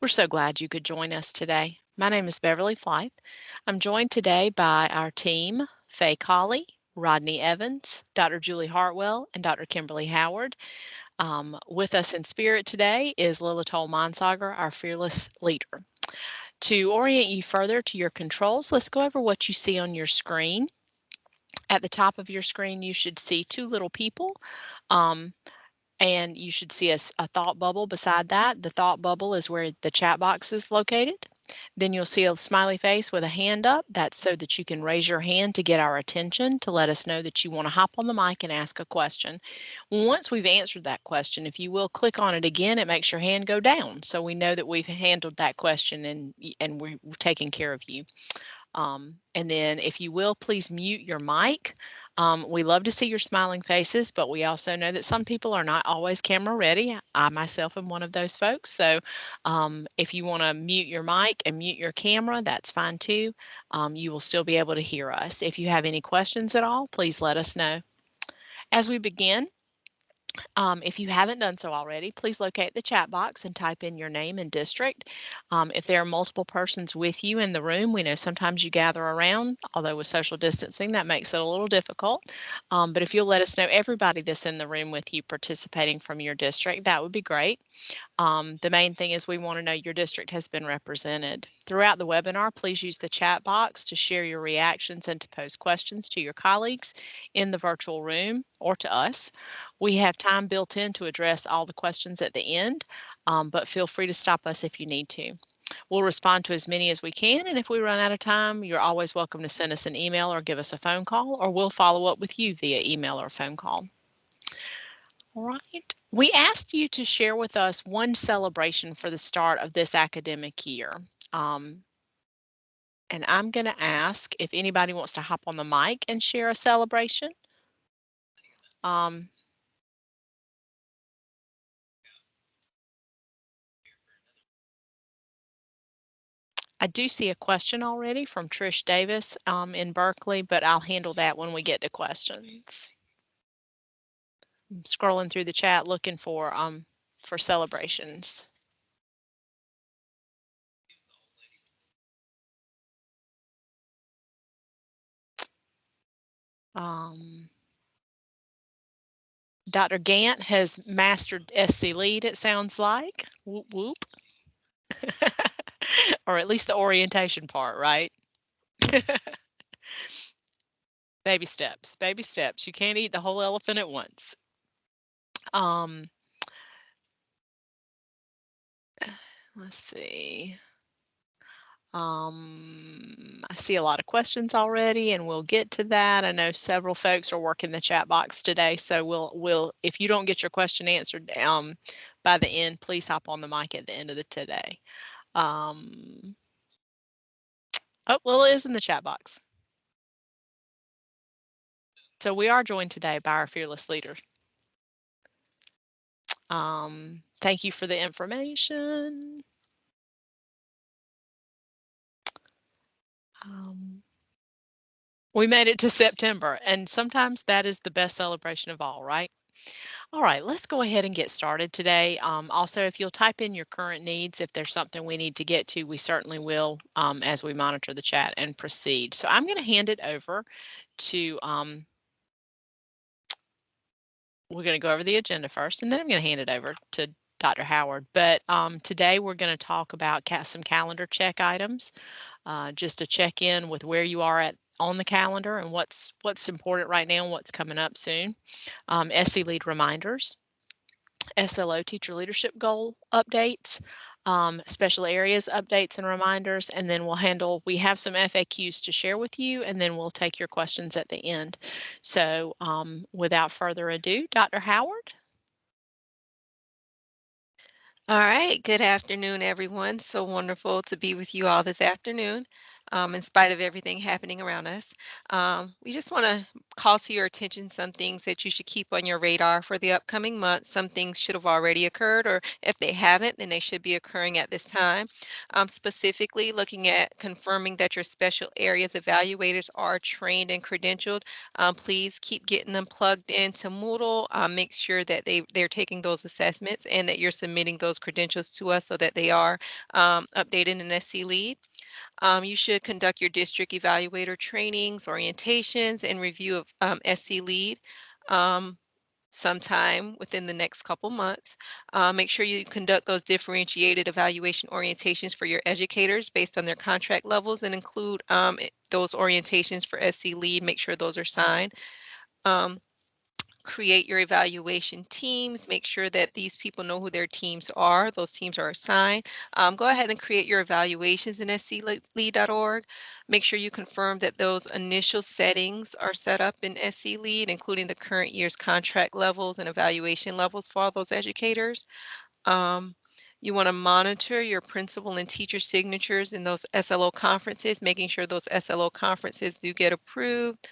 We're so glad you could join us today. My name is Beverly Flythe. I'm joined today by our team, Faye Colley, Rodney Evans, Dr. Julie Hartwell, and Dr. Kimberly Howard. With us in spirit today is Lila Toll Monsager, our fearless leader. To orient you further to your controls, let's go over what you see on your screen. At the top of your screen, you should see two little people. And you should see a thought bubble beside that. The thought bubble is where the chat box is located. Then you'll see a smiley face with a hand up. That's so that you can raise your hand to get our attention, to let us know that you want to hop on the mic and ask a question. Once we've answered that question, if you will click on it again, it makes your hand go down. So we know that we've handled that question and we're taking care of you. And then if you will, please mute your mic. We love to see your smiling faces, but we also know that some people are not always camera ready. I myself am one of those folks. So if you want to mute your mic and mute your camera, that's fine too. You will still be able to hear us. If you have any questions at all, please let us know. As we begin, if you haven't done so already, please locate the chat box and type in your name and district. If there are multiple persons with you in the room, we know sometimes you gather around, although with social distancing, that makes it a little difficult. But if you'll let us know everybody that's in the room with you participating from your district, that would be great. The main thing is we want to know your district has been represented. Throughout the webinar, please use the chat box to share your reactions and to pose questions to your colleagues in the virtual room or to us. We have time built in to address all the questions at the end, but feel free to stop us if you need to. We'll respond to as many as we can, and if we run out of time, you're always welcome to send us an email or give us a phone call, or we'll follow up with you via email or phone call. All right. We asked you to share with us one celebration for the start of this academic year. And I'm going to ask if anybody wants to hop on the mic and share a celebration. I do see a question already from Trish Davis in Berkeley, but I'll handle that when we get to questions. I'm scrolling through the chat looking for celebrations. Dr. Gant has mastered SC Lead, it sounds like. Whoop, whoop. Or at least the orientation part, right? Baby steps, baby steps. You can't eat the whole elephant at once. Let's see. I see a lot of questions already, and we'll get to that. I know several folks are working the chat box today, so we'll if you don't get your question answered by the end, please hop on the mic at the end of the today. Oh, Lila is in the chat box. So we are joined today by our fearless leader. Thank you for the information. We made it to September, and sometimes that is the best celebration of all, right? All right, let's go ahead and get started today. Also, if you'll type in your current needs, if there's something we need to get to, we certainly will as we monitor the chat and proceed. So I'm going to hand it over to, we're going to go over the agenda first, and then I'm going to hand it over to Dr. Howard. But today we're going to talk about some calendar check items, just to check in with where you are at on the calendar and what's important right now and what's coming up soon. SC Lead reminders, SLO teacher leadership goal updates, special areas updates and reminders, and then we have some FAQs to share with you, and then we'll take your questions at the end. So without further ado, Dr. Howard. All right, good afternoon, everyone. So wonderful to be with you all this afternoon. in spite of everything happening around us. We just want to call to your attention some things that you should keep on your radar for the upcoming months. Some things should have already occurred, or if they haven't, then they should be occurring at this time. Specifically, looking at confirming that your special areas evaluators are trained and credentialed. Please keep getting them plugged into Moodle. Make sure that they're taking those assessments and that you're submitting those credentials to us so that they are updated in SC Lead. You should conduct your district evaluator trainings, orientations, and review of SC Lead um, sometime within the next couple months. Make sure you conduct those differentiated evaluation orientations for your educators based on their contract levels and include those orientations for SC Lead. Make sure those are signed. Um, Create your evaluation teams. Make sure that these people know who their teams are. Those teams are assigned. Go ahead and create your evaluations in sclead.org. Make sure you confirm that those initial settings are set up in SC Lead, including the current year's contract levels and evaluation levels for all those educators. You want to monitor your principal and teacher signatures in those SLO conferences, making sure those SLO conferences do get approved.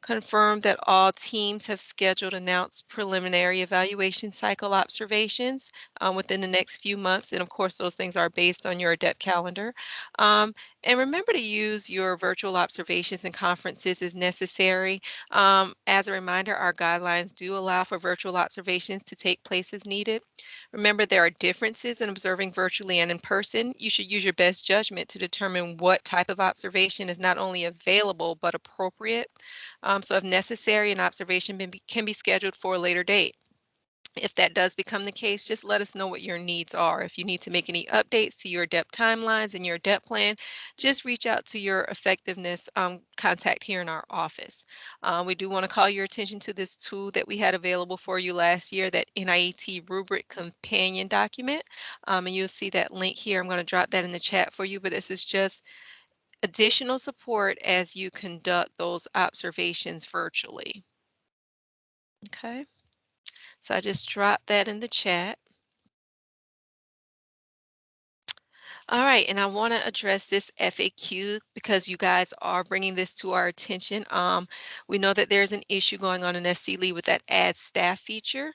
Confirm that all teams have scheduled announced preliminary evaluation cycle observations within the next few months. And of course, those things are based on your ADEPT calendar. And remember to use your virtual observations and conferences as necessary. As a reminder, our guidelines do allow for virtual observations to take place as needed. Remember, there are differences in observing virtually and in person. You should use your best judgment to determine what type of observation is not only available but appropriate. So if necessary, an observation can be scheduled for a later date. If that does become the case, just let us know what your needs are. If you need to make any updates to your ADEPT timelines and your ADEPT plan, just reach out to your effectiveness contact here in our office. We do want to call your attention to this tool that we had available for you last year, that NIET rubric companion document. And you'll see that link here. I'm going to drop that in the chat for you, but this is just additional support as you conduct those observations virtually. Okay, so I just dropped that in the chat. All right, and I want to address this FAQ because you guys are bringing this to our attention. We know that there's an issue going on in SC Lead with that add staff feature.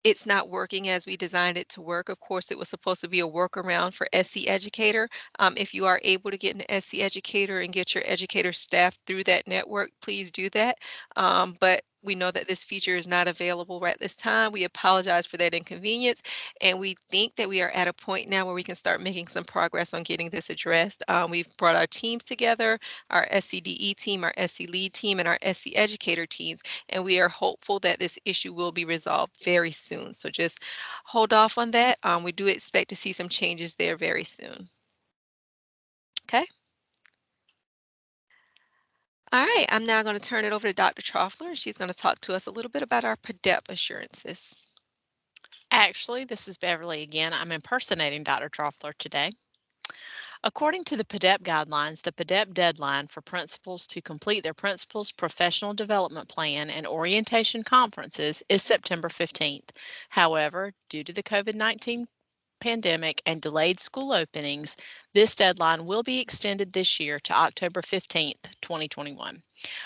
It's not working as we designed it to work. Of course, it was supposed to be a workaround for SC Educator. If you are able to get an SC Educator and get your educator staff through that network, please do that. But we know that this feature is not available right this time. We apologize for that inconvenience, and we think that we are at a point now where we can start making some progress on getting this addressed. We've brought our teams together, our SCDE team, our SC Lead team, and our SC Educator teams, and we are hopeful that this issue will be resolved very soon. So just hold off on that. We do expect to see some changes there very soon. Okay. All right, I'm now going to turn it over to Dr. Trofler. She's going to talk to us a little bit about our PDEP assurances. Actually, this is Beverly again. I'm impersonating Dr. Trofler today. According to the PDEP guidelines, the PDEP deadline for principals to complete their principal's professional development plan and orientation conferences is September 15th. However, due to the COVID-19 pandemic and delayed school openings, this deadline will be extended this year to October 15th, 2021.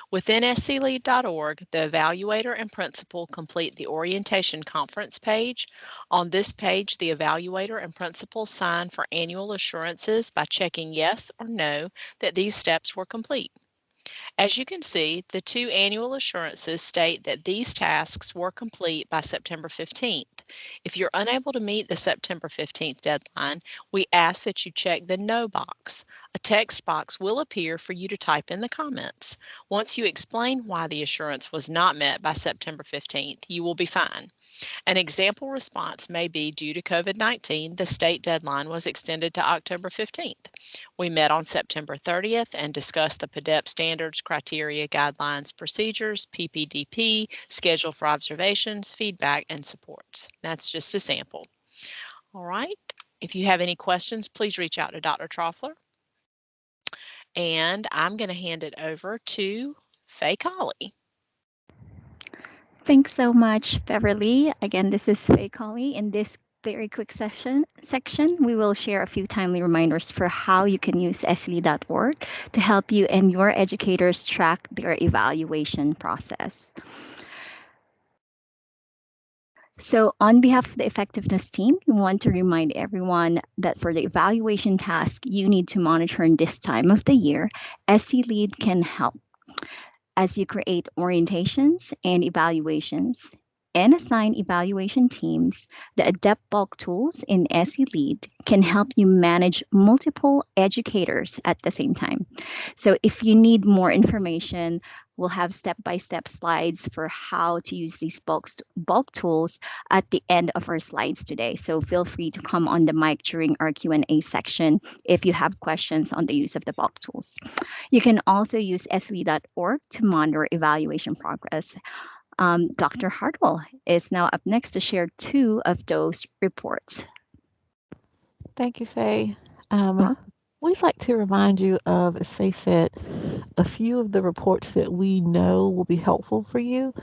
Within sclead.org, the evaluator and principal complete the orientation conference page. On this page, the evaluator and principal sign for annual assurances by checking yes or no that these steps were complete. As you can see, the two annual assurances state that these tasks were complete by September 15th. If you're unable to meet the September 15th deadline, we ask that you check the No box. A text box will appear for you to type in the comments. Once you explain why the assurance was not met by September 15th, you will be fine. An example response may be due to COVID-19, the state deadline was extended to October 15th. We met on September 30th and discussed the PDEP standards, criteria, guidelines, procedures, PPDP, schedule for observations, feedback, and supports. That's just a sample. All right. If you have any questions, please reach out to Dr. Trofler. And I'm going to hand it over to Faye Colley. Thanks so much, Beverly. Again, this is Faye Colley. In this very quick section, we will share a few timely reminders for how you can use SLE.org to help you and your educators track their evaluation process. So on behalf of the effectiveness team, we want to remind everyone that for the evaluation task you need to monitor in this time of the year, SE Lead can help as you create orientations and evaluations and assign evaluation teams. The Adept Bulk tools in SE Lead can help you manage multiple educators at the same time. So if you need more information, we'll have step-by-step slides for how to use these bulk tools at the end of our slides today. So feel free to come on the mic during our Q&A section if you have questions on the use of the bulk tools. You can also use SLE.org to monitor evaluation progress. Dr. Hartwell is now up next to share 2 of those reports. Thank you, Faye. We'd like to remind you of, as Faye said, a few of the reports that we know will be helpful for you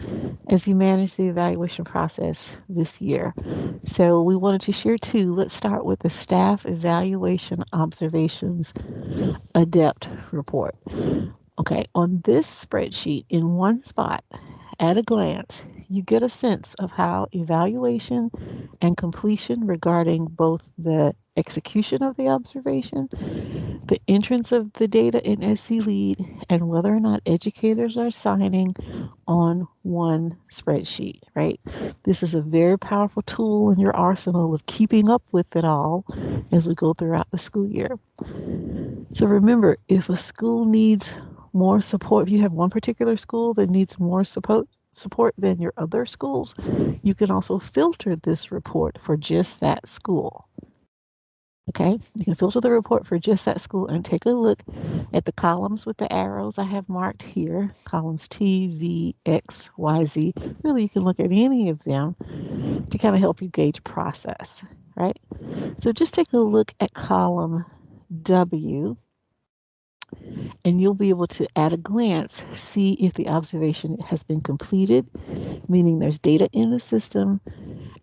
as you manage the evaluation process this year. So we wanted to share 2. Let's start with the Staff Evaluation Observations Adept report. Okay, on this spreadsheet, in one spot, at a glance, you get a sense of how evaluation and completion regarding both the execution of the observation, the entrance of the data in SC Lead, and whether or not educators are signing on one spreadsheet, right? This is a very powerful tool in your arsenal of keeping up with it all as we go throughout the school year. So remember, if a school needs more support, if you have one particular school that needs more support than your other schools, you can also filter this report for just that school. Okay, you can filter the report for just that school and take a look at the columns with the arrows I have marked here, columns T, V, X, Y, Z. Really, you can look at any of them to kind of help you gauge process, right? So just take a look at column W, and you'll be able to, at a glance, see if the observation has been completed, meaning there's data in the system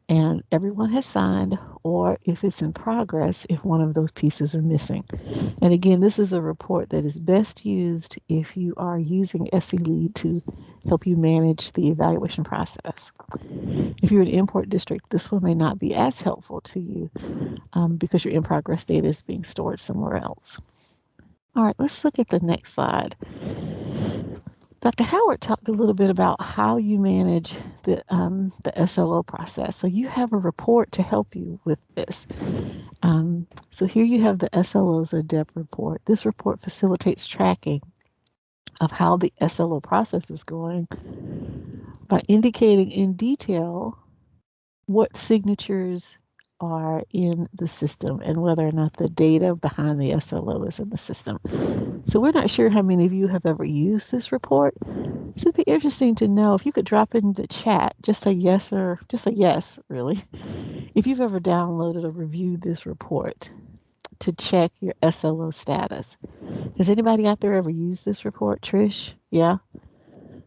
and everyone has signed, or if it's in progress, if one of those pieces are missing. And again, this is a report that is best used if you are using SE Lead to help you manage the evaluation process. If you're an import district, this one may not be as helpful to you because your in-progress data is being stored somewhere else. All right, let's look at the next slide. Dr. Howard talked a little bit about how you manage the SLO process. So you have a report to help you with this. So here you have the SLO's Adept report. This report facilitates tracking of how the SLO process is going by indicating in detail what signatures are in the system and whether or not the data behind the SLO is in the system. So we're not sure how many of you have ever used this report. So it'd be interesting to know if you could drop in the chat, just a yes or just a yes, really, if you've ever downloaded or reviewed this report to check your SLO status. Has anybody out there ever used this report? Trish? Yeah?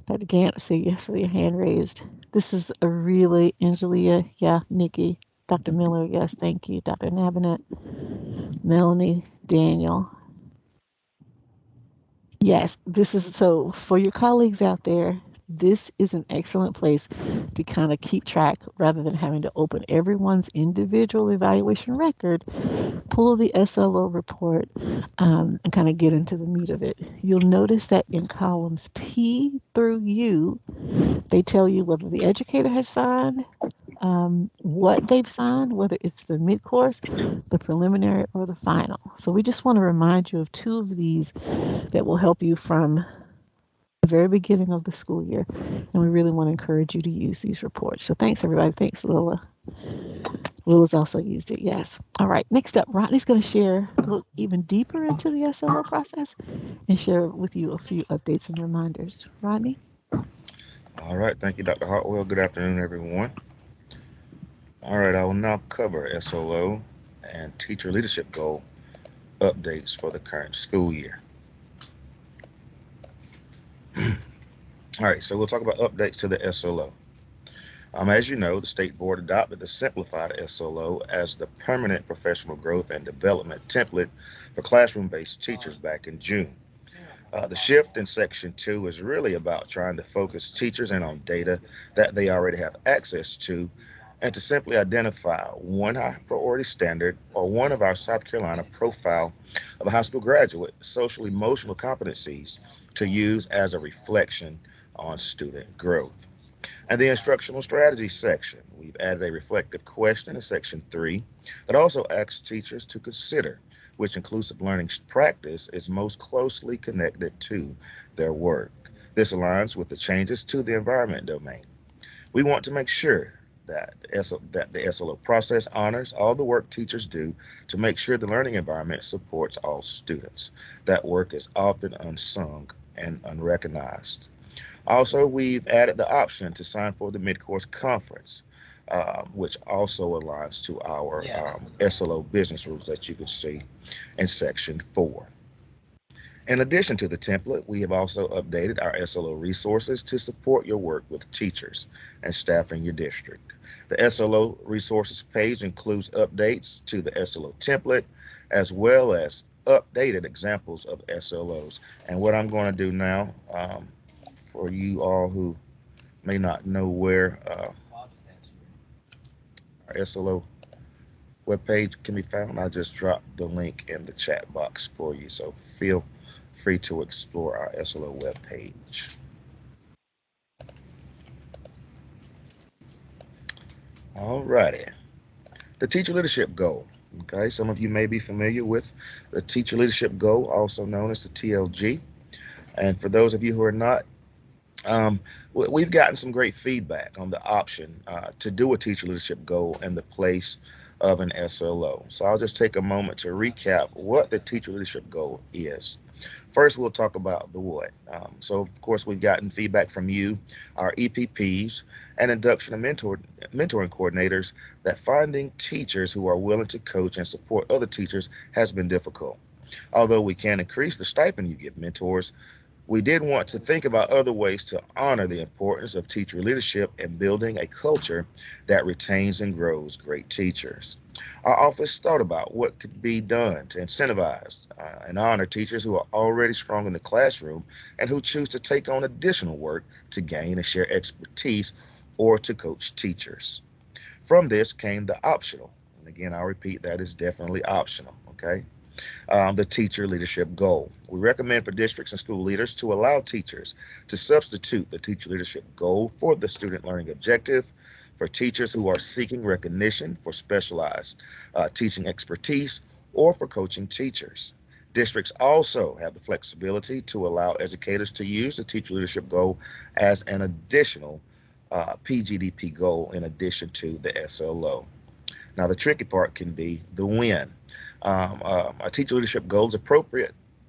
Dr. Gant, see your hand raised. This is a really, Angelia, yeah, Nikki, Dr. Miller, yes, thank you, Dr. Nabinet, Melanie, Daniel. Yes, this is, so for your colleagues out there, this is an excellent place to kind of keep track rather than having to open everyone's individual evaluation record, pull the SLO report, and kind of get into the meat of it. You'll notice that in columns P through U, they tell you whether the educator has signed, what they've signed, whether it's the mid-course, the preliminary, or the final. So we just want to remind you of 2 of these that will help you from the very beginning of the school year. And we really want to encourage you to use these reports. So thanks, everybody. Thanks, Lila. Lila's also used it, yes. All right, next up, Rodney's going to share, look even deeper into the SLO process and share with you a few updates and reminders. Rodney? All right, thank you, Dr. Hartwell. Good afternoon, everyone. All right, I will now cover SLO and teacher leadership goal updates for the current school year. All right, so we'll talk about updates to the SLO. As you know, the state board adopted the simplified SLO as the permanent professional growth and development template for classroom-based teachers back in June. The shift in Section 2 is really about trying to focus teachers in on data that they already have access to and to simply identify one high priority standard or one of our South Carolina profile of a high school graduate social emotional competencies to use as a reflection on student growth. And the instructional strategy section, we've added a reflective question in section 3 that also asks teachers to consider which inclusive learning practice is most closely connected to their work. This aligns with the changes to the environment domain. We want to make sure that the SLO process honors all the work teachers do to make sure the learning environment supports all students. That work is often unsung and unrecognized. Also, we've added the option to sign for the mid-course conference, which also aligns to our SLO business rules that you can see in section 4. In addition to the template, we have also updated our SLO resources to support your work with teachers and staff in your district. The SLO resources page includes updates to the SLO template as well as updated examples of SLOs. And what I'm going to do now, for you all who may not know where our SLO webpage can be found, I just dropped the link in the chat box for you. So feel free to explore our SLO webpage. All righty. The teacher leadership goal. Okay, some of you may be familiar with the teacher leadership goal, also known as the TLG. And for those of you who are not, we've gotten some great feedback on the option to do a teacher leadership goal in the place of an SLO. So I'll just take a moment to recap what the teacher leadership goal is. First, we'll talk about the what. So, of course, we've gotten feedback from you, our EPPs, and induction and mentoring coordinators that finding teachers who are willing to coach and support other teachers has been difficult. Although we can increase the stipend you give mentors, we did want to think about other ways to honor the importance of teacher leadership and building a culture that retains and grows great teachers. Our office thought about what could be done to incentivize and honor teachers who are already strong in the classroom and who choose to take on additional work to gain and share expertise or to coach teachers. From this came the optional. And again, I'll repeat, that is definitely optional, okay? The teacher leadership goal. We recommend for districts and school leaders to allow teachers to substitute the teacher leadership goal for the student learning objective for teachers who are seeking recognition for specialized teaching expertise or for coaching teachers. Districts also have the flexibility to allow educators to use the teacher leadership goal as an additional PGDP goal in addition to the SLO. Now, the tricky part can be the when. A teacher leadership goal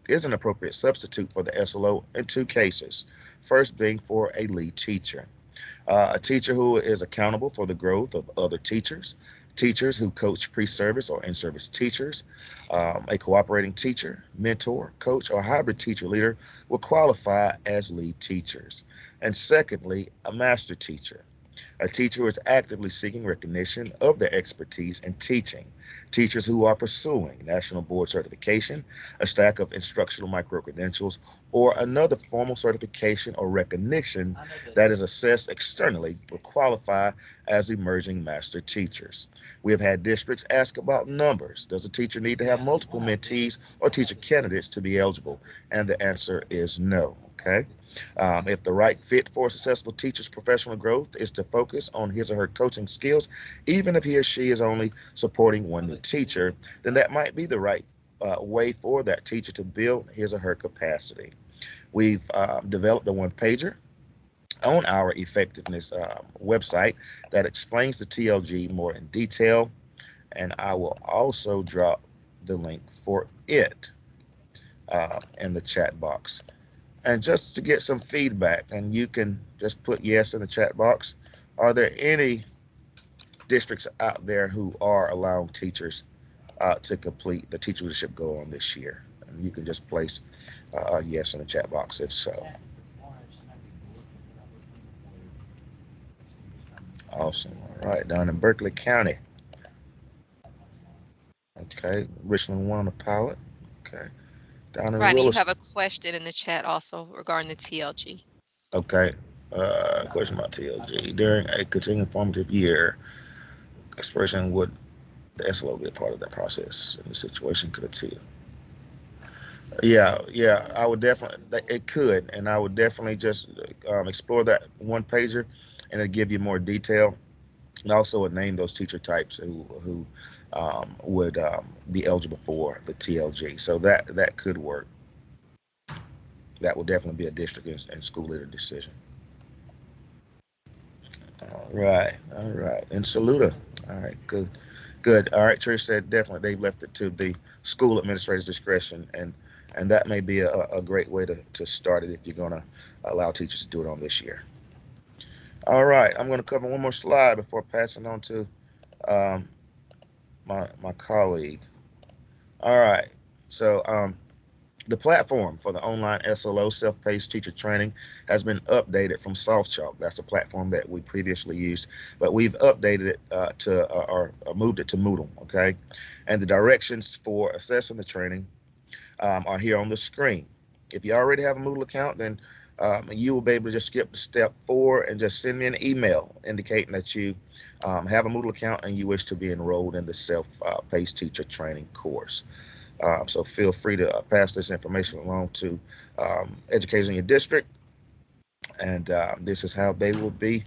is an appropriate substitute for the SLO in two cases. First being for a lead teacher, a teacher who is accountable for the growth of other teachers, teachers who coach pre-service or in-service teachers, a cooperating teacher, mentor, coach, or hybrid teacher leader will qualify as lead teachers. And secondly, a master teacher, a teacher who is actively seeking recognition of their expertise in teaching, teachers who are pursuing national board certification, a stack of instructional micro-credentials, or another formal certification or recognition that is assessed externally will qualify as emerging master teachers. We have had districts ask about numbers. Does a teacher need to have multiple mentees or teacher candidates to be eligible? And the answer is no, okay? If the right fit for a successful teacher's professional growth is to focus on his or her coaching skills, even if he or she is only supporting one new teacher, then that might be the right way for that teacher to build his or her capacity. We've developed a one-pager on our effectiveness website that explains the TLG more in detail, and I will also drop the link for it in the chat box. And just to get some feedback, and you can just put yes in the chat box, are there any districts out there who are allowing teachers to complete the teacher leadership goal on this year? And you can just place a yes in the chat box if so. Awesome. All right, down in Berkeley County. Okay, Richland 1 on the pilot. Okay, down in Rodney, you Willis. have a question in the chat also regarding the TLG. Okay, question about TLG. During a continuing formative year, expression would the SLO be a part of that process in the situation could attend? Yeah, I would definitely, it could, and I would definitely just explore that one pager, and it'd give you more detail, and also would name those teacher types who would be eligible for the TLG. So that could work. That would definitely be a district and school leader decision. All right. And Saluda. All right, good. All right, Trish said definitely they've left it to the school administrator's discretion, and that may be a great way to start it if you're going to allow teachers to do it on this year. All right, I'm going to cover one more slide before passing on to my colleague. All right, so the platform for the online SLO, self-paced teacher training, has been updated from SoftChalk. That's the platform that we previously used, but we've updated it or moved it to Moodle, okay? And the directions for assessing the training are here on the screen. If you already have a Moodle account, then you will be able to just skip to step 4 and just send me an email indicating that you have a Moodle account and you wish to be enrolled in the self-paced teacher training course. So feel free to pass this information along to educators in your district, and this is how they will be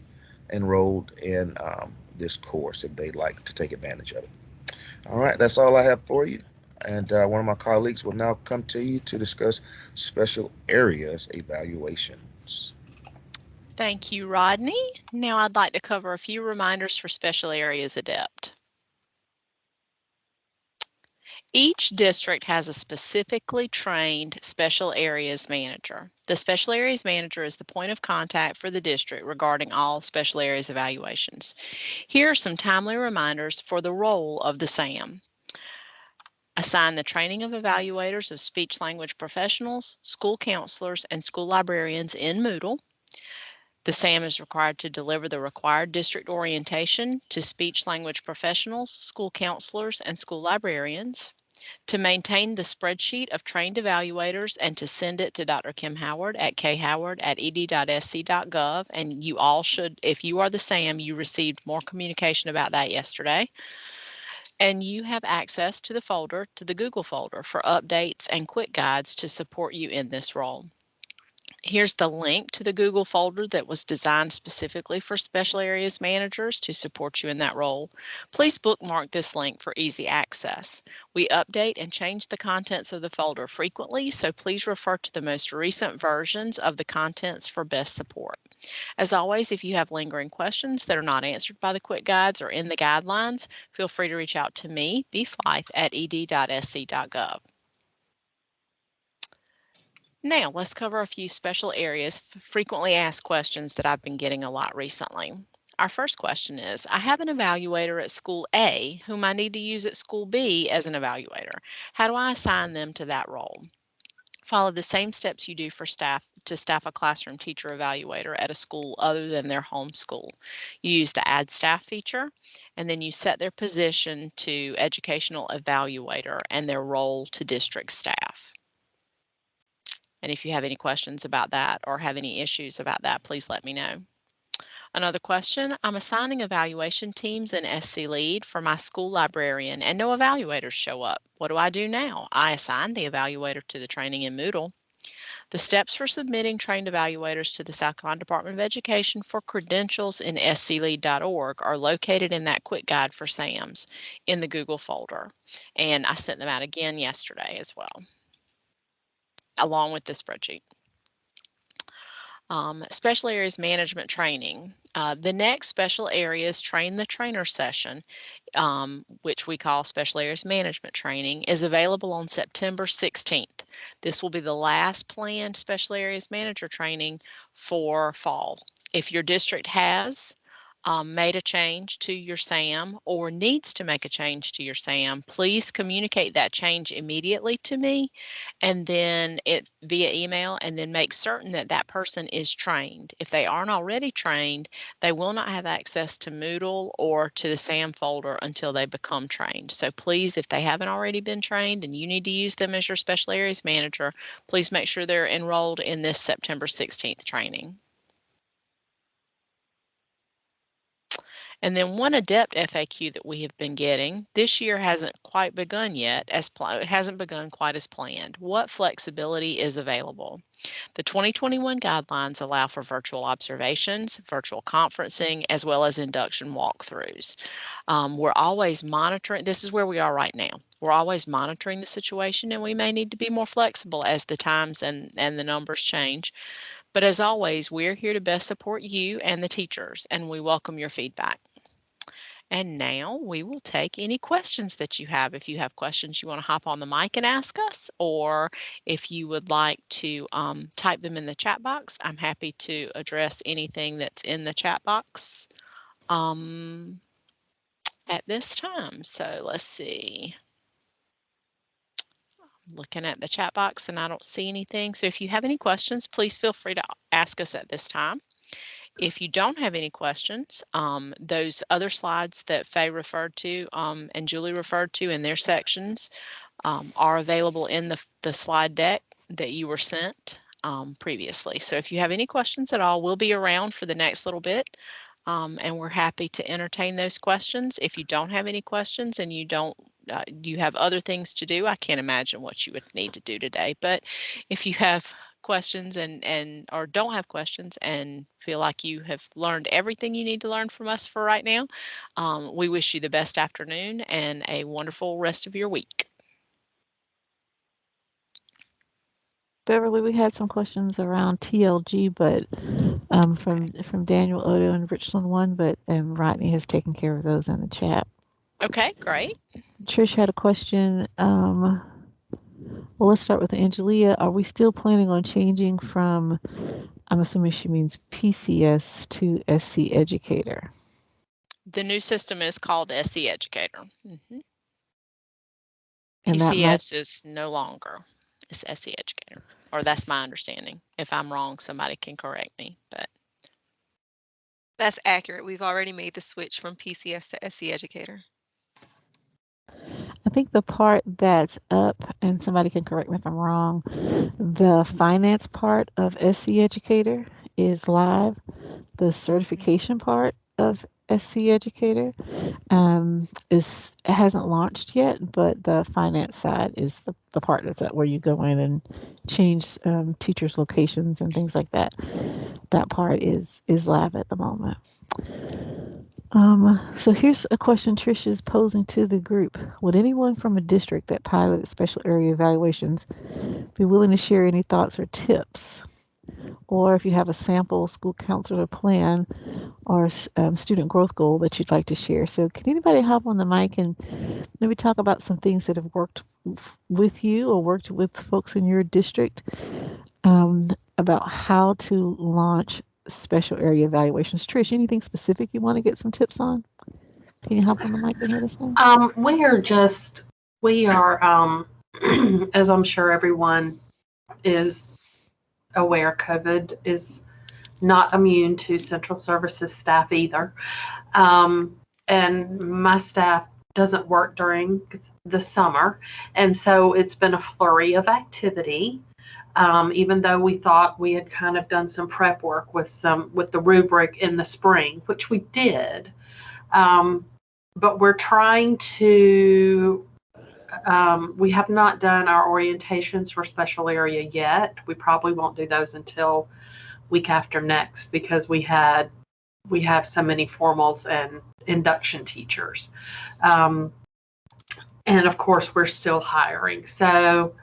enrolled in this course if they'd like to take advantage of it. All right, that's all I have for you. And one of my colleagues will now come to you to discuss special areas evaluations. Thank you, Rodney. Now I'd like to cover a few reminders for Special Areas Adept. Each district has a specifically trained Special Areas Manager. The Special Areas Manager is the point of contact for the district regarding all Special Areas evaluations. Here are some timely reminders for the role of the SAM. Assign the training of evaluators of speech language professionals, school counselors, and school librarians in Moodle. The SAM is required to deliver the required district orientation to speech language professionals, school counselors, and school librarians, to maintain the spreadsheet of trained evaluators and to send it to Dr. Kim Howard at khoward@ed.sc.gov. And you all should, if you are the SAM, you received more communication about that yesterday. And you have access to the Google folder for updates and quick guides to support you in this role. Here's the link to the Google folder that was designed specifically for Special Areas Managers to support you in that role. Please bookmark this link for easy access. We update and change the contents of the folder frequently, so please refer to the most recent versions of the contents for best support. As always, if you have lingering questions that are not answered by the quick guides or in the guidelines, feel free to reach out to me, bflythe, at ed.sc.gov. Now, let's cover a few special areas, frequently asked questions that I've been getting a lot recently. Our first question is, I have an evaluator at school A whom I need to use at school B as an evaluator. How do I assign them to that role? Follow the same steps you do for staff a classroom teacher evaluator at a school other than their home school. You use the Add Staff feature, and then you set their position to educational evaluator and their role to district staff. And if you have any questions about that or have any issues about that, please let me know. Another question, I'm assigning evaluation teams in SC Lead for my school librarian and no evaluators show up. What do I do now? I assign the evaluator to the training in Moodle. The steps for submitting trained evaluators to the South Carolina Department of Education for credentials in sclead.org are located in that quick guide for SAMs in the Google folder. And I sent them out again yesterday as well, along with the spreadsheet. Special Areas Management Training. The next Special Areas Train the Trainer session, which we call Special Areas Management Training, is available on September 16th. This will be the last planned Special Areas Manager training for fall. If your district has made a change to your SAM or needs to make a change to your SAM, please communicate that change immediately to me and then via email, and then make certain that that person is trained. If they aren't already trained, they will not have access to Moodle or to the SAM folder until they become trained. So please, if they haven't already been trained and you need to use them as your special areas manager, please make sure they're enrolled in this September 16th training. And then one adept FAQ that we have been getting this year hasn't quite begun yet, it hasn't begun quite as planned. What flexibility is available? The 2021 guidelines allow for virtual observations, virtual conferencing, as well as induction walkthroughs. We're always monitoring, this is where we are right now. We're always monitoring the situation, and we may need to be more flexible as the times and the numbers change. But as always, we're here to best support you and the teachers, and we welcome your feedback. And now we will take any questions that you have. If you have questions you want to hop on the mic and ask us, or if you would like to type them in the chat box, I'm happy to address anything that's in the chat box at this time. So let's see. I'm looking at the chat box and I don't see anything. So if you have any questions, please feel free to ask us at this time. If you don't have any questions, those other slides that Faye referred to and Julie referred to in their sections are available in the slide deck that you were sent previously. So if you have any questions at all, we'll be around for the next little bit, and we're happy to entertain those questions. If you don't have any questions and you have other things to do, I can't imagine what you would need to do today. But if you have questions or don't have questions and feel like you have learned everything you need to learn from us for right now, we wish you the best afternoon and a wonderful rest of your week. Beverly, we had some questions around TLG, but from Daniel Odo and Richland 1, but Rodney has taken care of those in the chat. Okay, great. Trish had a question. Well, let's start with Angelia. Are we still planning on changing from, I'm assuming she means PCS to SC Educator? The new system is called SC Educator. Mm-hmm. And PCS is no longer. It's SC Educator, or that's my understanding. If I'm wrong, somebody can correct me. But that's accurate. We've already made the switch from PCS to SC Educator. I think the part that's up, and somebody can correct me if I'm wrong, the finance part of SC Educator is live. The certification part of SC Educator it hasn't launched yet, but the finance side is the part that's up where you go in and change teachers' locations and things like that. That part is live at the moment. So here's a question Trish is posing to the group. Would anyone from a district that piloted special area evaluations be willing to share any thoughts or tips? Or if you have a sample school counselor plan or student growth goal that you'd like to share. So can anybody hop on the mic and maybe talk about some things that have worked with you or worked with folks in your district about how to launch special area evaluations? Trish, anything specific you want to get some tips on? Can you hop on the mic and let us know? We are, as I'm sure everyone is aware, COVID is not immune to central services staff either. And my staff doesn't work during the summer. And so it's been a flurry of activity. Even though we thought we had kind of done some prep work with the rubric in the spring, which we did. But we're trying to, we have not done our orientations for special area yet. We probably won't do those until week after next because we have so many formals and induction teachers. And of course, we're still hiring. So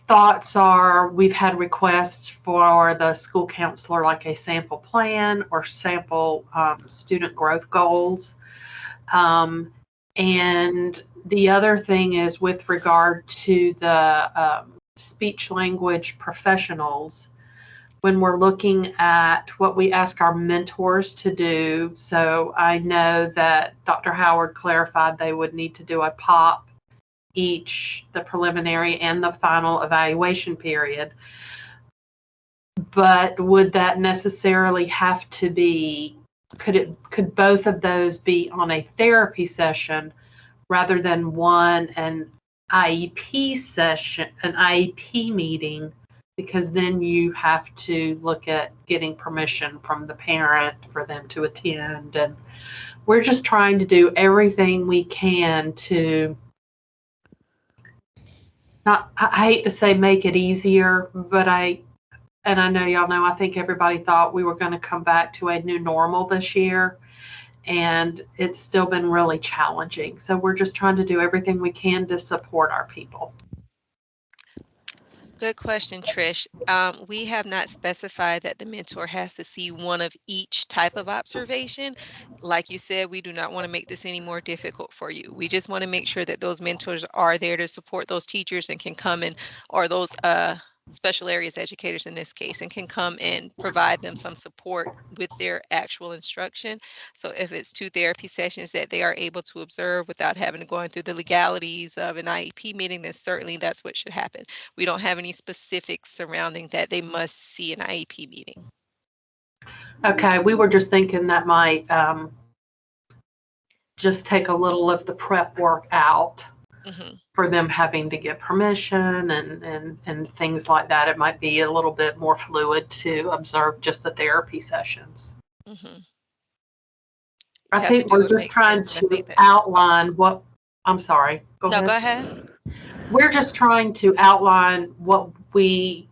thoughts are we've had requests for the school counselor, like a sample plan or sample student growth goals. And the other thing is with regard to the speech language professionals, when we're looking at what we ask our mentors to do. So I know that Dr. Howard clarified they would need to do a POP each, the preliminary and the final evaluation period. But would that necessarily have to be, could both of those be on a therapy session rather than one an IEP session, an IEP meeting? Because then you have to look at getting permission from the parent for them to attend. And we're just trying to do everything we can to not, I hate to say make it easier, but I know y'all know, I think everybody thought we were going to come back to a new normal this year, and it's still been really challenging. So we're just trying to do everything we can to support our people. Good question, Trish. We have not specified that the mentor has to see one of each type of observation. Like you said, we do not want to make this any more difficult for you. We just want to make sure that those mentors are there to support those teachers and can come in, or those special areas educators in this case, and can come and provide them some support with their actual instruction. So if it's 2 therapy sessions that they are able to observe without having to go through the legalities of an IEP meeting, then certainly that's what should happen. We don't have any specifics surrounding that they must see an IEP meeting. Okay, we were just thinking that might just take a little of the prep work out. For them having to get permission and things like that. It might be a little bit more fluid to observe just the therapy sessions. I think we're just trying to outline what, I'm sorry. Go ahead. We're just trying to outline what we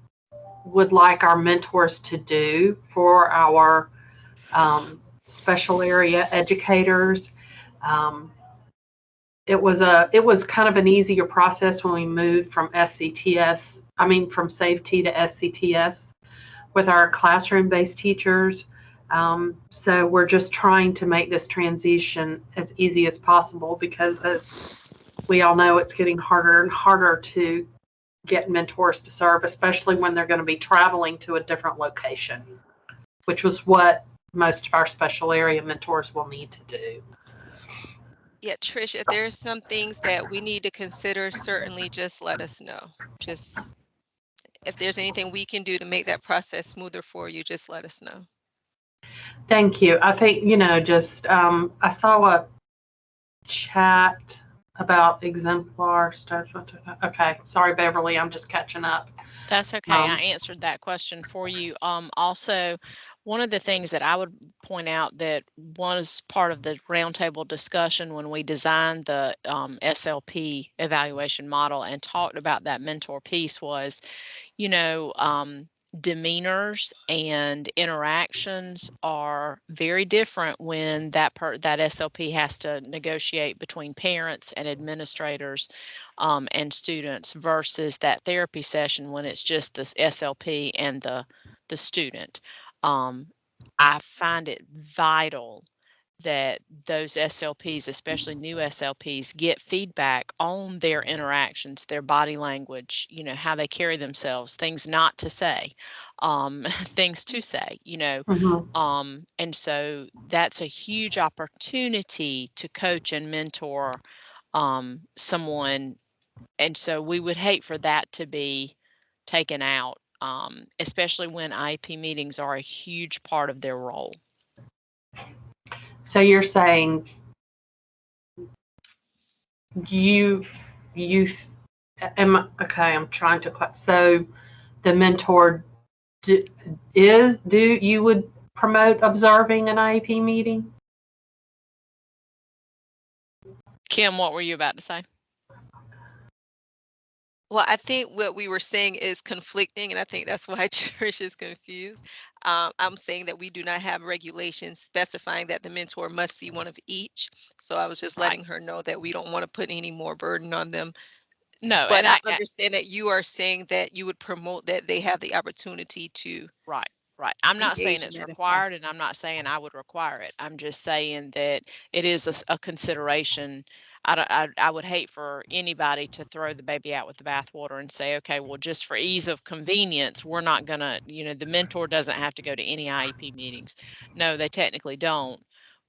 would like our mentors to do for our special area educators. It was kind of an easier process when we moved from SCTS, from SAFE-T to SCTS with our classroom-based teachers. So we're just trying to make this transition as easy as possible, because as we all know, it's getting harder and harder to get mentors to serve, especially when they're going to be traveling to a different location, which was what most of our special area mentors will need to do. Yeah, Trish, if there's some things that we need to consider, certainly just let us know. Just if there's anything we can do to make that process smoother for you, just let us know. Thank you. I think, I saw a chat about exemplar stuff. Okay. Sorry, Beverly. I'm just catching up. That's okay. I answered that question for you. Also, one of the things that I would point out that was part of the roundtable discussion when we designed the SLP evaluation model and talked about that mentor piece was, demeanors and interactions are very different when that SLP has to negotiate between parents and administrators and students versus that therapy session when it's just this SLP and the student. I find it vital that those SLPs, especially new SLPs, get feedback on their interactions, their body language, how they carry themselves, things not to say, things to say, and so that's a huge opportunity to coach and mentor someone. And so we would hate for that to be taken out, especially when IEP meetings are a huge part of their role. So you're saying I'm trying to, so the mentor you would promote observing an IEP meeting? Kim, what were you about to say? Well, I think what we were saying is conflicting, and I think that's why Trish is confused. I'm saying that we do not have regulations specifying that the mentor must see one of each. So I was just letting her know that we don't want to put any more burden on them. No, but I understand that you are saying that you would promote that they have the opportunity to. Right. I'm not saying it's required, and I'm not saying I would require it. I'm just saying that it is a consideration. I would hate for anybody to throw the baby out with the bathwater and say, okay, well, just for ease of convenience, we're not gonna, the mentor doesn't have to go to any IEP meetings. No, they technically don't,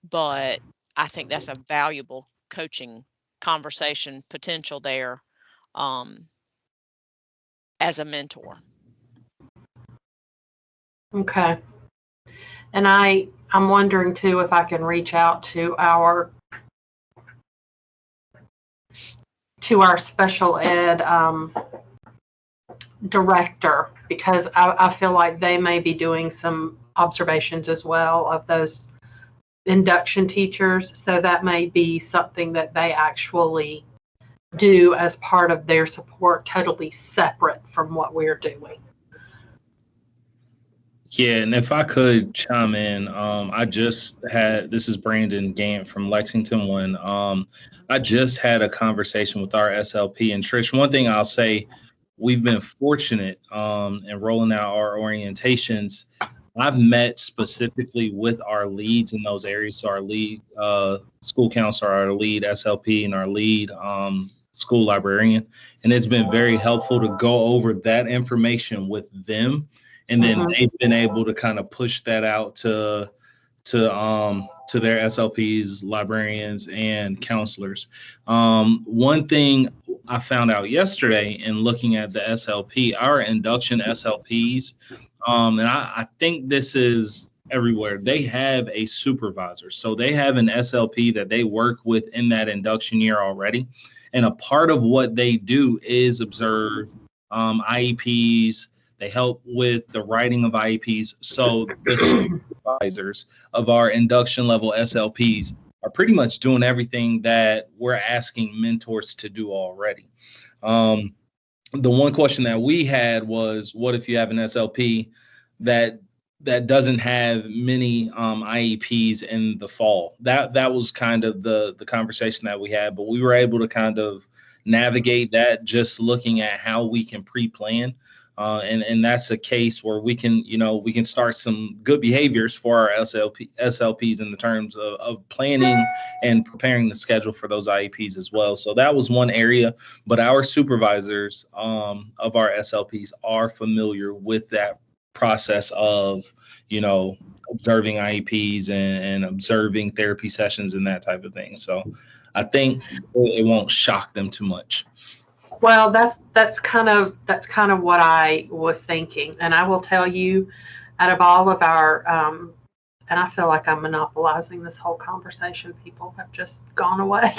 but I think that's a valuable coaching conversation potential there, as a mentor. Okay. And I'm wondering too if I can reach out to our special ed director, because I feel like they may be doing some observations as well of those induction teachers. So that may be something that they actually do as part of their support, totally separate from what we're doing. Yeah, and if I could chime in, this is Brandon Gant from Lexington One. I just had a conversation with our SLP, and Trish, one thing I'll say, we've been fortunate in rolling out our orientations. I've met specifically with our leads in those areas. So our lead school counselor, our lead SLP, and our lead school librarian. And it's been very helpful to go over that information with them. And then they've been able to kind of push that out to their SLPs, librarians, and counselors. One thing I found out yesterday in looking at the SLP, our induction SLPs, and I think this is everywhere, they have a supervisor. So they have an SLP that they work with in that induction year already. And a part of what they do is observe IEPs. They help with the writing of IEPs. So the supervisors of our induction level SLPs are pretty much doing everything that we're asking mentors to do already. The one question that we had was, what if you have an SLP that doesn't have many IEPs in the fall? That was kind of the conversation that we had, but we were able to kind of navigate that just looking at how we can pre-plan. And that's a case where we can start some good behaviors for our SLPs in the terms of planning and preparing the schedule for those IEPs as well. So that was one area, but our supervisors of our SLPs are familiar with that process of, observing IEPs and observing therapy sessions and that type of thing. So I think it won't shock them too much. Well, that's kind of what I was thinking. And I will tell you, out of all of our, and I feel like I'm monopolizing this whole conversation. People have just gone away.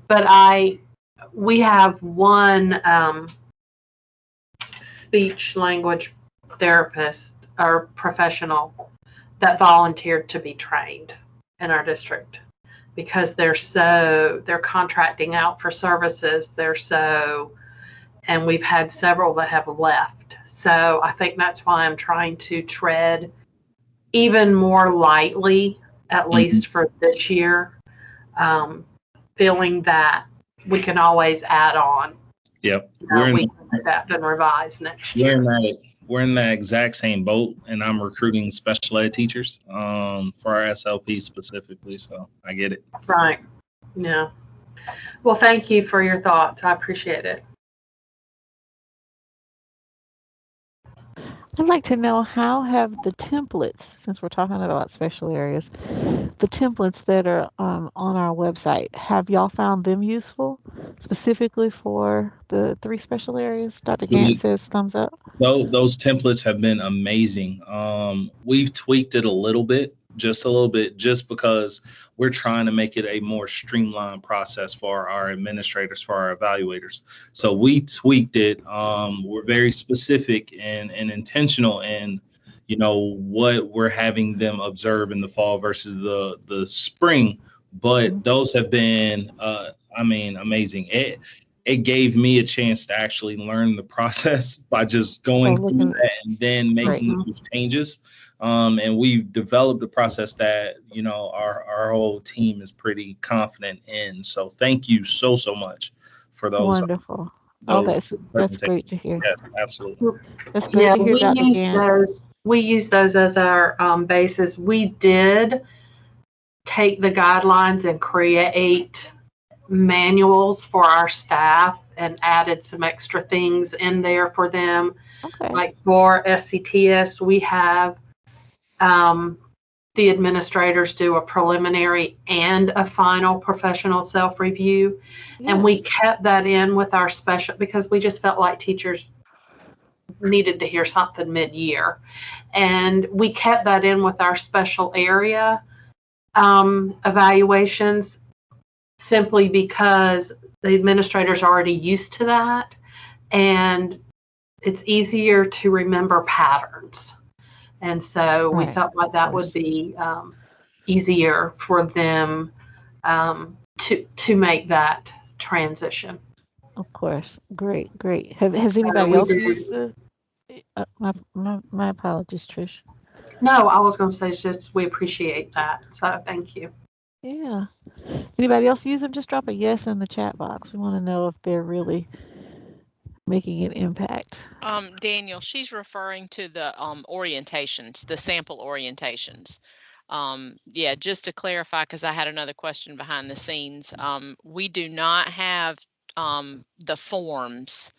But we have one speech language therapist or professional that volunteered to be trained in our district, because they're contracting out for services. And we've had several that have left. So I think that's why I'm trying to tread even more lightly, at least for this year, feeling that we can always add on. Yep. We can adapt and revise next year. We're in that exact same boat, and I'm recruiting special ed teachers for our SLP specifically. So I get it. Right. Yeah. Well, thank you for your thoughts. I appreciate it. I'd like to know, how have the templates, since we're talking about special areas, the templates that are on our website, have y'all found them useful specifically for the 3 special areas? Dr. Gant says thumbs up. Those templates have been amazing. We've tweaked it just a little bit, just because we're trying to make it a more streamlined process for our administrators, for our evaluators. So we tweaked it. We're very specific and intentional in, what we're having them observe in the fall versus the spring. But those have been, amazing. It gave me a chance to actually learn the process by just going through that and then making those changes. And we've developed a process that, our whole team is pretty confident in. So thank you so much for those. Wonderful. That's great to hear. Yes, absolutely. That's great to hear, Dr. Gant. We use those as our basis. We did take the guidelines and create manuals for our staff and added some extra things in there for them. Okay. Like for SCTS, we have the administrators do a preliminary and a final professional self-review. And we Yes. kept that in with our special, because we just felt like teachers needed to hear something mid-year. And we kept that in with our special area evaluations, simply because the administrators are already used to that. And it's easier to remember patterns. And so we Right. felt like that Of course. would be easier for them to make that transition. Of course. Great. Has anybody we else did. used the? My apologies, Trish. No, I was going to say just we appreciate that. So thank you. Yeah. Anybody else use them? Just drop a yes in the chat box. We want to know if they're really making an impact. Daniel, she's referring to the orientations, the sample orientations. Yeah, just to clarify, because I had another question behind the scenes. We do not have the forms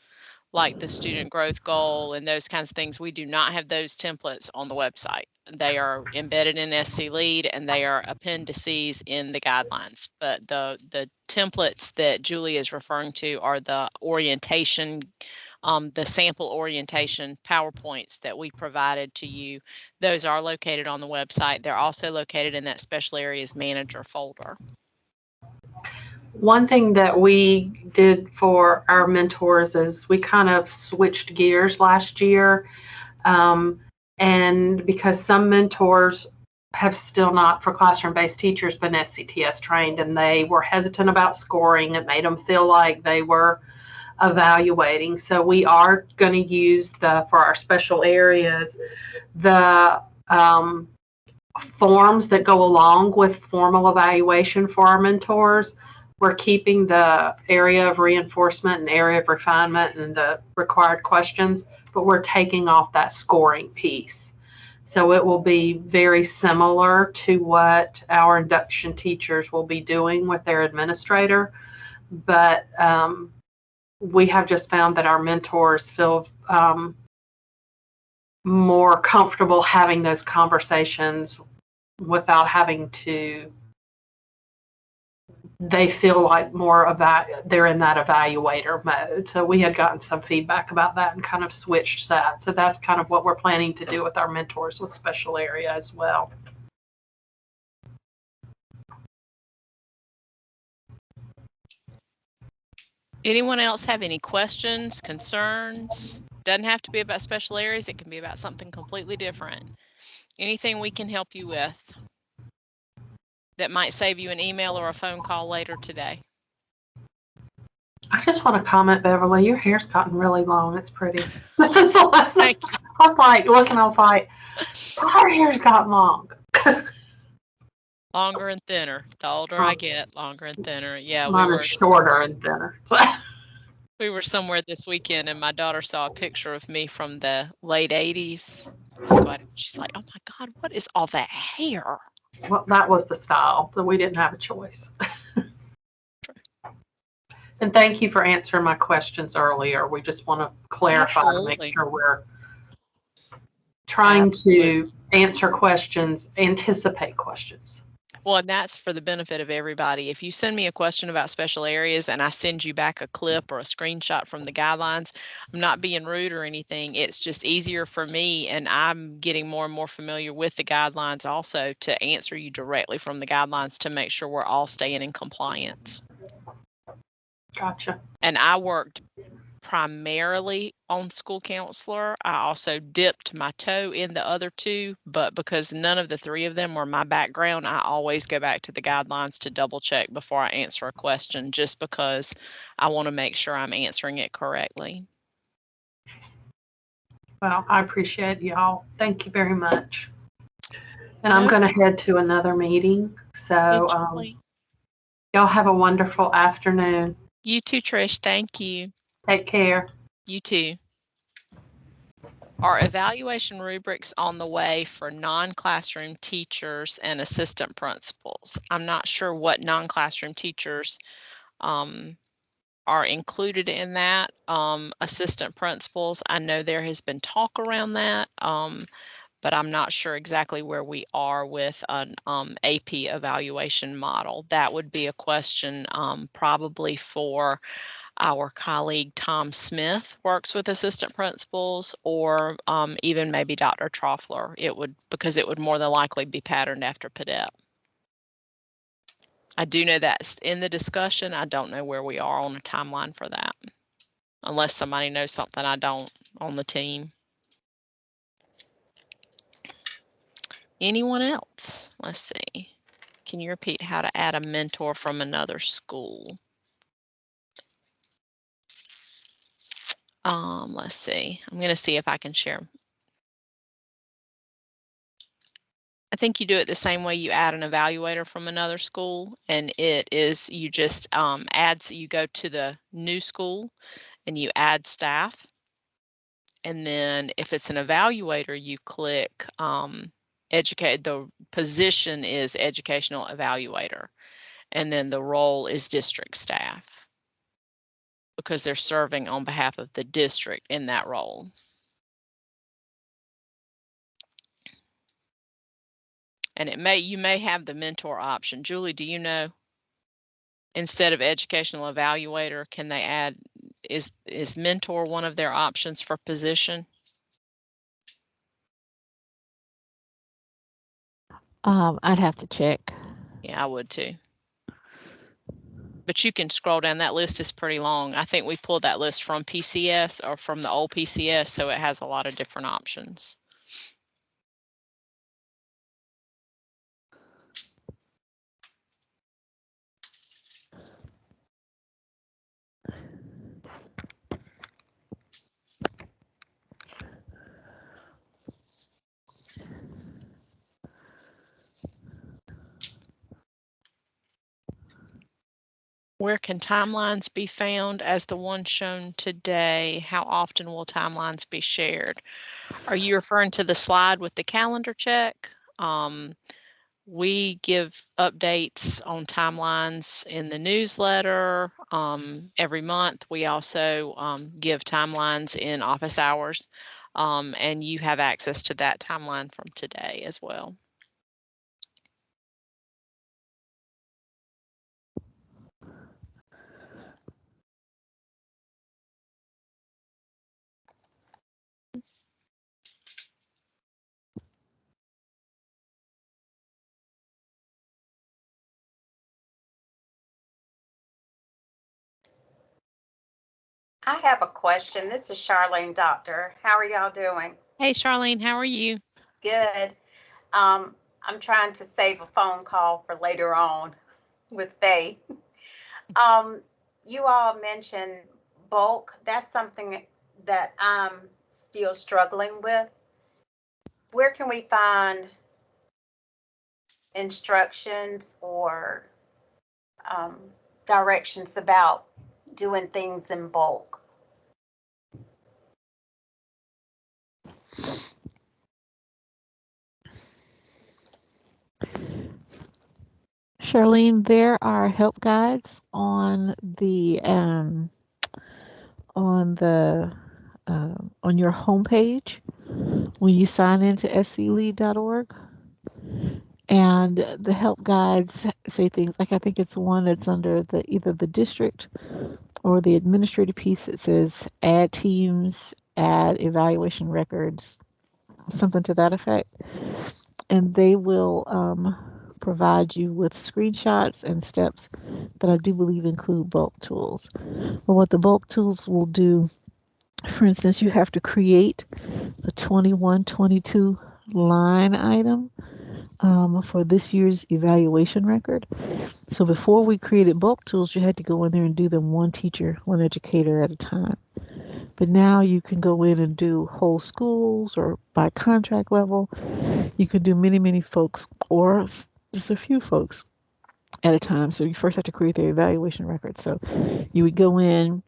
like the student growth goal and those kinds of things. We do not have those templates on the website. They are embedded in SC Lead and they are appendices in the guidelines. But the templates that Julie is referring to are the orientation, the sample orientation PowerPoints that we provided to you. Those are located on the website. They're also located in that special areas manager folder. One thing that we did for our mentors is we kind of switched gears last year. And because some mentors have still not, for classroom-based teachers, been SCTS trained, and they were hesitant about scoring. It made them feel like they were evaluating. So we are going to use for our special areas, the forms that go along with formal evaluation for our mentors. We're keeping the area of reinforcement and area of refinement and the required questions, but we're taking off that scoring piece. So it will be very similar to what our induction teachers will be doing with their administrator. But we have just found that our mentors feel more comfortable having those conversations without having to. They feel like more they're in that evaluator mode. So we had gotten some feedback about that and kind of switched that. So that's kind of what we're planning to do with our mentors with special area as well. Anyone else have any questions, concerns? Doesn't have to be about special areas. It can be about something completely different. Anything we can help you with that might save you an email or a phone call later today. I just want to comment, Beverly, your hair's gotten really long. It's pretty. I was like, looking, I was like, her hair's gotten long. Longer and thinner. The older I get, longer and thinner. Yeah, mine is shorter and thinner. We were somewhere this weekend and my daughter saw a picture of me from the late 80s. She's like, oh my God, what is all that hair? Well, that was the style, so we didn't have a choice. And thank you for answering my questions earlier. We just want to clarify to make sure we're trying to answer questions, anticipate questions. Well, and that's for the benefit of everybody. If you send me a question about special areas and I send you back a clip or a screenshot from the guidelines, I'm not being rude or anything. It's just easier for me, and I'm getting more and more familiar with the guidelines also, to answer you directly from the guidelines to make sure we're all staying in compliance. Gotcha. And I worked primarily on school counselor. I also dipped my toe in the other two, but because none of the three of them were my background, I always go back to the guidelines to double check before I answer a question, just because I want to make sure I'm answering it correctly. Well, I appreciate y'all. Thank you very much. And I'm going to head to another meeting. So y'all have a wonderful afternoon. You too, Trish. Thank you. Take care. You too. Are evaluation rubrics on the way for non-classroom teachers and assistant principals? I'm not sure what non-classroom teachers are included in that. Assistant principals, I know there has been talk around that, but I'm not sure exactly where we are with an AP evaluation model. That would be a question probably for our colleague Tom Smith, works with assistant principals, or even maybe Dr. Troffler. Because it would more than likely be patterned after PDEP. I do know that's in the discussion. I don't know where we are on a timeline for that, unless somebody knows something I don't on the team. Anyone else? Let's see. Can you repeat how to add a mentor from another school? Let's see. I'm going to see if I can share. I think you do it the same way you add an evaluator from another school, and it is you just you go to the new school and you add staff, and then if it's an evaluator, you click educate. The position is educational evaluator, and then the role is district staff, because they're serving on behalf of the district in that role. And you may have the mentor option. Julie, do you know? Instead of educational evaluator, can they add, is mentor one of their options for position? I'd have to check. Yeah, I would too. But you can scroll down. That list is pretty long. I think we pulled that list from PCS or from the old PCS, so it has a lot of different options. Where can timelines be found as the one shown today? How often will timelines be shared? Are you referring to the slide with the calendar check? We give updates on timelines in the newsletter every month. We also give timelines in office hours, and you have access to that timeline from today as well. I have a question. This is Charlene Doctor. How are y'all doing? Hey, Charlene, how are you? Good. I'm trying to save a phone call for later on with Faye. You all mentioned bulk. That's something that I'm still struggling with. Where can we find instructions or directions about doing things in bulk? Charlene, there are help guides on the on your homepage when you sign into sclead.org. And the help guides say things like, I think it's one that's under either the district or the administrative piece that says add teams, add evaluation records, something to that effect. And they will provide you with screenshots and steps that I do believe include bulk tools. But what the bulk tools will do, for instance, you have to create the 21-22 line item for this year's evaluation record. So before we created bulk tools, you had to go in there and do them one teacher, one educator at a time. But now you can go in and do whole schools or by contract level. You can do many, many folks or just a few folks at a time. So you first have to create their evaluation record. So you would go in,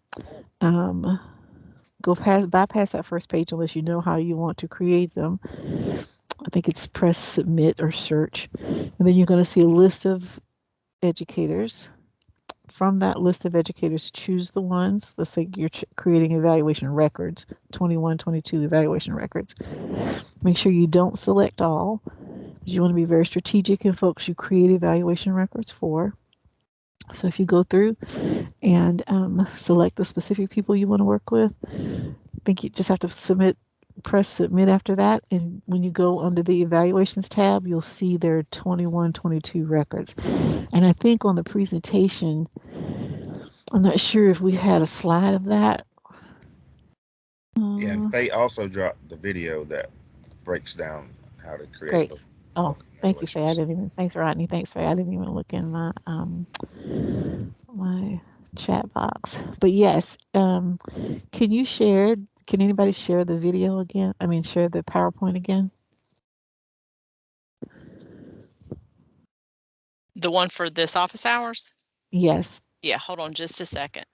bypass that first page unless you know how you want to create them. I think it's press submit or search. And then you're going to see a list of educators. From that list of educators, choose the ones. Let's say you're creating evaluation records, 21, 22 evaluation records. Make sure you don't select all, because you want to be very strategic in folks you create evaluation records for. So if you go through and select the specific people you want to work with, I think you just have to press submit after that. And when you go under the evaluations tab, you'll see there are 21, 22 records. And I think on the presentation, I'm not sure if we had a slide of that. Yeah, and Faye also dropped the video that breaks down how to create Great. those Oh, thank you, Faye. evaluations. Thanks, Rodney. Thanks, Faye. I didn't even look in my my chat box. But yes, can anybody share the video again? I mean, share the PowerPoint again? The one for this office hours? Yes. Yeah, hold on just a second.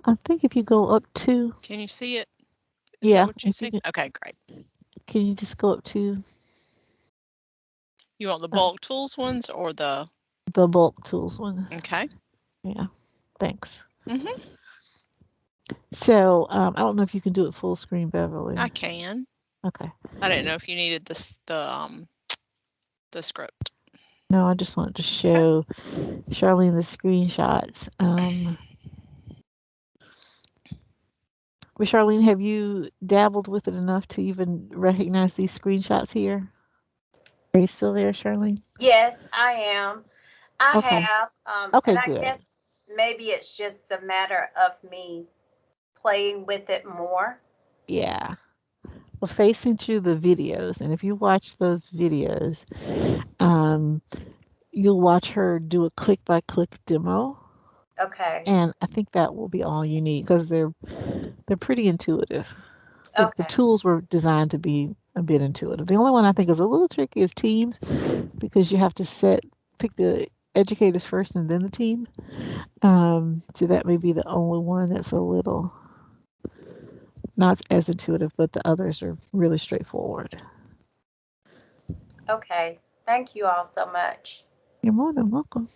I think if you go up to, Can you see it? Is yeah, that what you see? Okay, great. can you just go up to You want the bulk tools ones or the bulk tools one? Okay. Yeah, thanks. Mm-hmm. So I don't know if you can do it full screen, Beverly. I can. Okay. I didn't know if you needed the script. No, I just wanted to show Charlene the screenshots. But Charlene, have you dabbled with it enough to even recognize these screenshots here? Are you still there, Charlene? Yes, I am. I Okay. have, Okay, and I good. guess maybe it's just a matter of me playing with it more. Yeah. Well, Faye sent you the videos, and if you watch those videos, you'll watch her do a click-by-click demo. Okay. And I think that will be all you need because they're pretty intuitive. The Okay. tools were designed to be a bit intuitive. The only one I think is a little tricky is Teams because you have to pick the educators first and then the team. So that may be the only one that's a little not as intuitive, but the others are really straightforward. Okay. Thank you all so much. You're more than welcome.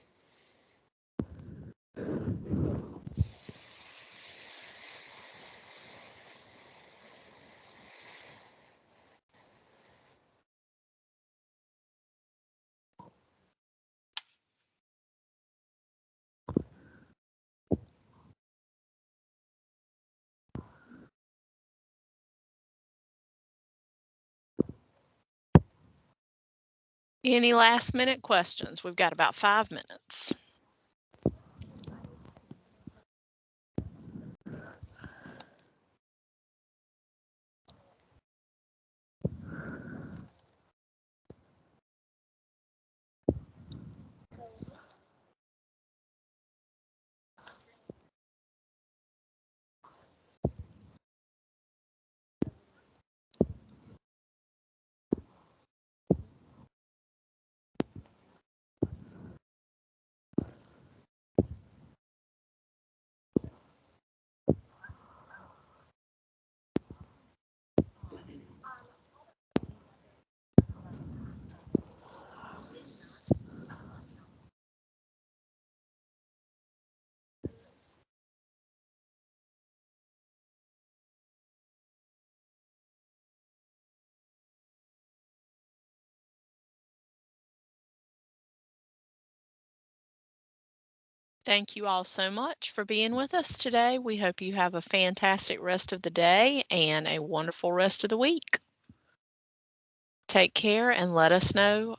Any last minute questions? We've got about 5 minutes. Thank you all so much for being with us today. We hope you have a fantastic rest of the day and a wonderful rest of the week. Take care and let us know